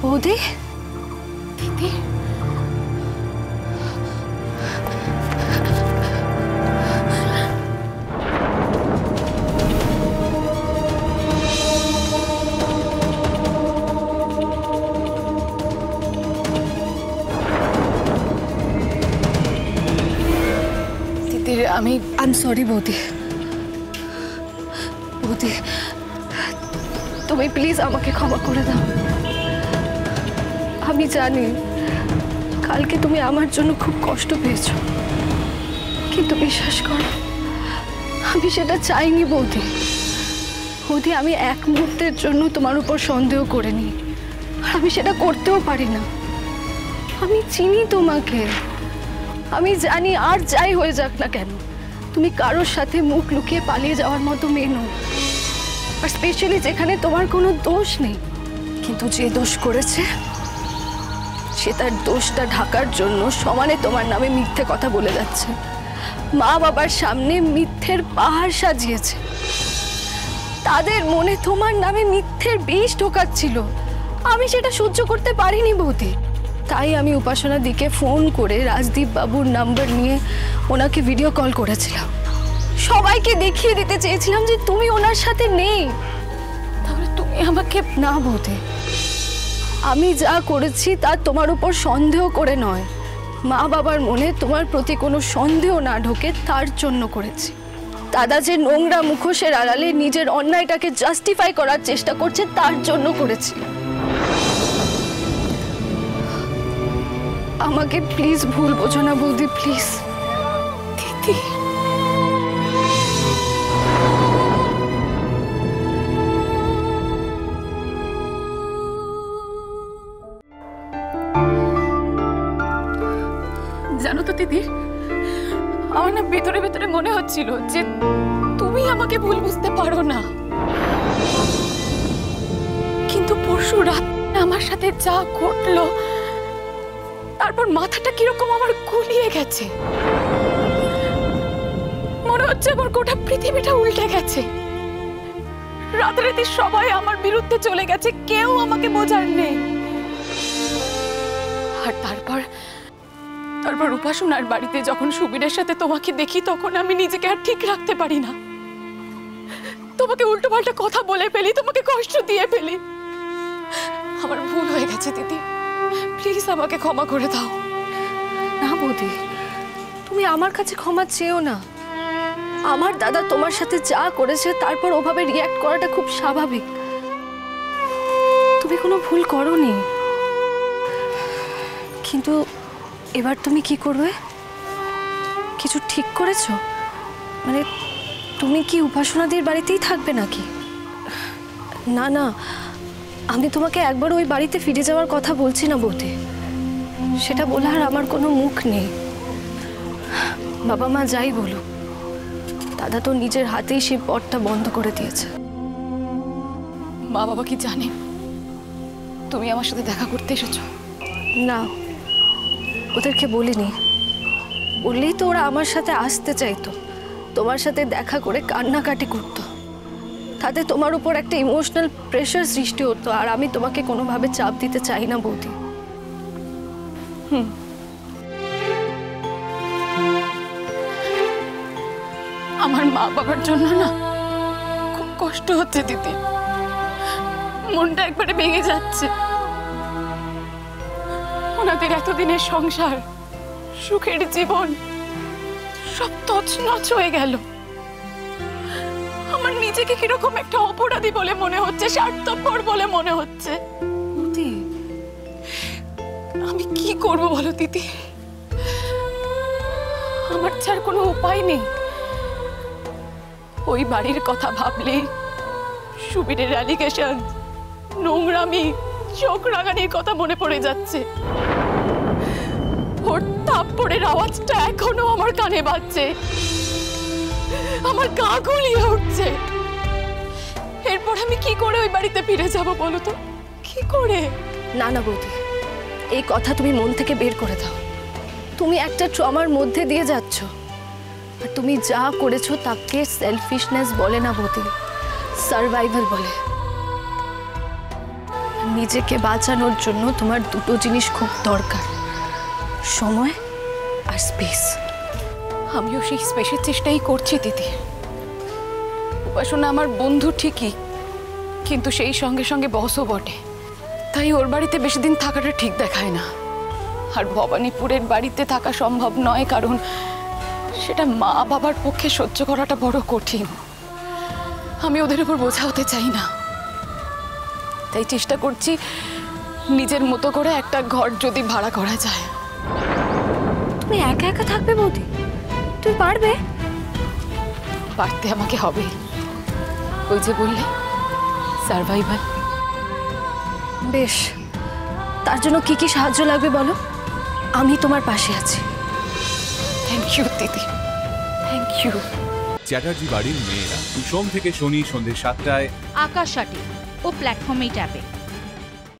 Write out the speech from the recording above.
বৌদি, দিদি, I'm sorry বৌদি। বৌদি, তুমি প্লিজ আমাকে ক্ষমা করে দাও। আমি জানি কালকে তুমি আমার জন্য খুব কষ্ট পেয়েছো, কিন্তু বিশ্বাস করো আমি সেটা চাইনি বৌদি। বৌদি, আমি এক মুহূর্তের জন্য তোমার উপর সন্দেহ করিনি, আর আমি সেটা করতেও পারি না। আমি চিনি তোমাকে, আমি জানি আর যাই হয়ে যাক না কেন তুমি কারোর সাথে মুখ লুকিয়ে পালিয়ে যাওয়ার মতো মেয়ে নও, আর স্পেশালি যেখানে তোমার কোনো দোষ নেই। কিন্তু যে দোষ করেছে সে তার দোষটা ঢাকার জন্য সমানে তোমার নামে মিথ্যে কথা বলে যাচ্ছে, মা বাবার সামনে মিথ্যের পাহাড় সাজিয়েছে, তাদের মনে তোমার নামে মিথ্যের বিষ ঢোকাচ্ছিল। আমি সেটা সহ্য করতে পারিনি বৌদি, তাই আমি উপাসনা দিকে ফোন করে রাজদীপ বাবুর নাম্বার নিয়ে ওনাকে ভিডিও কল করেছিলাম। সবাইকে দেখিয়ে দিতে চেয়েছিলাম যে তুমি ওনার সাথে নেই। তাহলে তুমি আমাকে না বৌদি, আমি যা করেছি তা তোমার উপর সন্দেহ করে নয়, মা বাবার মনে তোমার প্রতি কোনো সন্দেহ না ঢোকে তার জন্য করেছি। দাদা যে নোংরা মুখোশের আড়ালে নিজের অন্যায়টাকে জাস্টিফাই করার চেষ্টা করছে তার জন্য করেছি। আমাকে প্লিজ ভুল বোঝো না বৌদি, প্লিজ। দিদি, জানো তো দিদি, আমার না ভেতরে ভেতরে মনে হচ্ছিল যে তুমি আমাকে ভুল বুঝতে পারো না, কিন্তু পরশু রাত আমার সাথে যা ঘটলো তারপর মাথাটা কিরকম আমার গুলিয়ে গেছে। মনে হচ্ছে আমার গোটা পৃথিবীটা উল্টে গেছে। রাতারাতি সবাই আমার বিরুদ্ধে চলে গেছে, কেউ আমাকে বোঝার নেই। আর তারপর উপাসনার বাড়িতে যখন সুবীরের সাথে তোমাকে দেখি তখন আমি নিজেকে আর ঠিক রাখতে পারি না, তোমাকে উল্টো পাল্টা কথা বলে ফেলি, তোমাকে কষ্ট দিয়ে ফেলি। আমার ভুল হয়ে গেছে দিদি, প্লিজ আমাকে ক্ষমা করে দাও। না বৌদি, তুমি আমার কাছে ক্ষমা চেও না। আমার দাদা তোমার সাথে যা করেছে তারপর ওভাবে রিয়্যাক্ট করাটা খুব স্বাভাবিক। তুমি কোনো ভুল করোনি, কিন্তু এবার তুমি কি করবে? কিছু ঠিক করেছো? মানে তুমি কি উপাসনাদের বাড়িতেই থাকবে নাকি? না না, আমি তোমাকে একবার ওই বাড়িতে ফিরে যাওয়ার কথা বলছি না বৌদি, সেটা বলার আমার কোনো মুখ নেই। বাবা মা যাই বলুক, দাদা তো নিজের হাতেই সেই পথটা বন্ধ করে দিয়েছে। মা বাবা কি জানে তুমি আমার সাথে দেখা করতে এসেছো? না, ওদেরকে বলিনি। বললেই তো ওরা আমার সাথে আসতে চাইতো, তোমার সাথে দেখা করে কান্নাকাটি করতো, তাতে তোমার উপর একটা ইমোশনাল প্রেশার সৃষ্টি হতো, আর আমি তোমাকে কোনোভাবে চাপ দিতে চাই না বৌদি। আমার মা বাবার জন্য না খুব কষ্ট হচ্ছে দিদি, মনটা একবারে ভেঙে যাচ্ছে। ওনাদের এতদিনের সংসার, সুখের জীবন সব তছনছ হয়ে গেল। আমার নিজেকে কিরকম একটা অপরাধী বলে মনে হচ্ছে, স্বার্থপর বলে মনে হচ্ছে। আমি কি করব বলো দিদি? আমার ছাড়া কোনো উপায় নেই। ওই বাড়ির কথা ভাবলে সুবীরের অ্যালিগেশন, নোংরামি, চোখ রাগানির কথা মনে পড়ে যাচ্ছে। ওর থাপ্পড়ের আওয়াজটা এখনো আমার কানে বাজছে, আমার গা গুলিয়ে উঠছে। এরপর আমি কি করে ওই বাড়িতে ফিরে যাব বলো তো? কি করে? না না বৌদি, এই কথা তুমি মন থেকে বের করে দাও। তুমি একটা ট্রমার মধ্যে দিয়ে যাচ্ছ, আর তুমি যা করেছো তাকে সেলফিশনেস বলে না বৌদি, সারভাইভাল বলে। নিজেকে বাঁচানোর জন্য তোমার দুটো জিনিস খুব দরকার, সময় আর স্পেস। আমিও সেই স্পেসের চেষ্টাই করছি দিদি। উপাসনা আমার বন্ধু ঠিকই, কিন্তু সেই সঙ্গে সঙ্গে বসও বটে, তাই ওর বাড়িতে বেশি দিন থাকাটা ঠিক দেখায় না। আর ভবানীপুরের বাড়িতে থাকা সম্ভব নয়, কারণ সেটা মা বাবার পক্ষে সহ্য করাটা বড় কঠিন। আমি ওদের উপর বোঝা হতে চাই না, তাই চেষ্টা করছি নিজের মতো করে একটা ঘর যদি ভাড়া করা যায়। তুমি একা একা থাকবে বৌদি? তুমি পারবে? পারতে আমাকে হবে, ওই যে বললে সার্ভাইভাল। বেশ, তার জন্য কি কি সাহায্য লাগবে বলো, আমি তোমার পাশে আছি। থ্যাংক ইউ দিদি, থ্যাংক ইউ। চ্যাটার্জি বাড়ির মেয়েরা সোম থেকে শনি সন্ধ্যে 7টায় আকাশ সাটি ও প্ল্যাটফর্ম 8 অ্যাপে।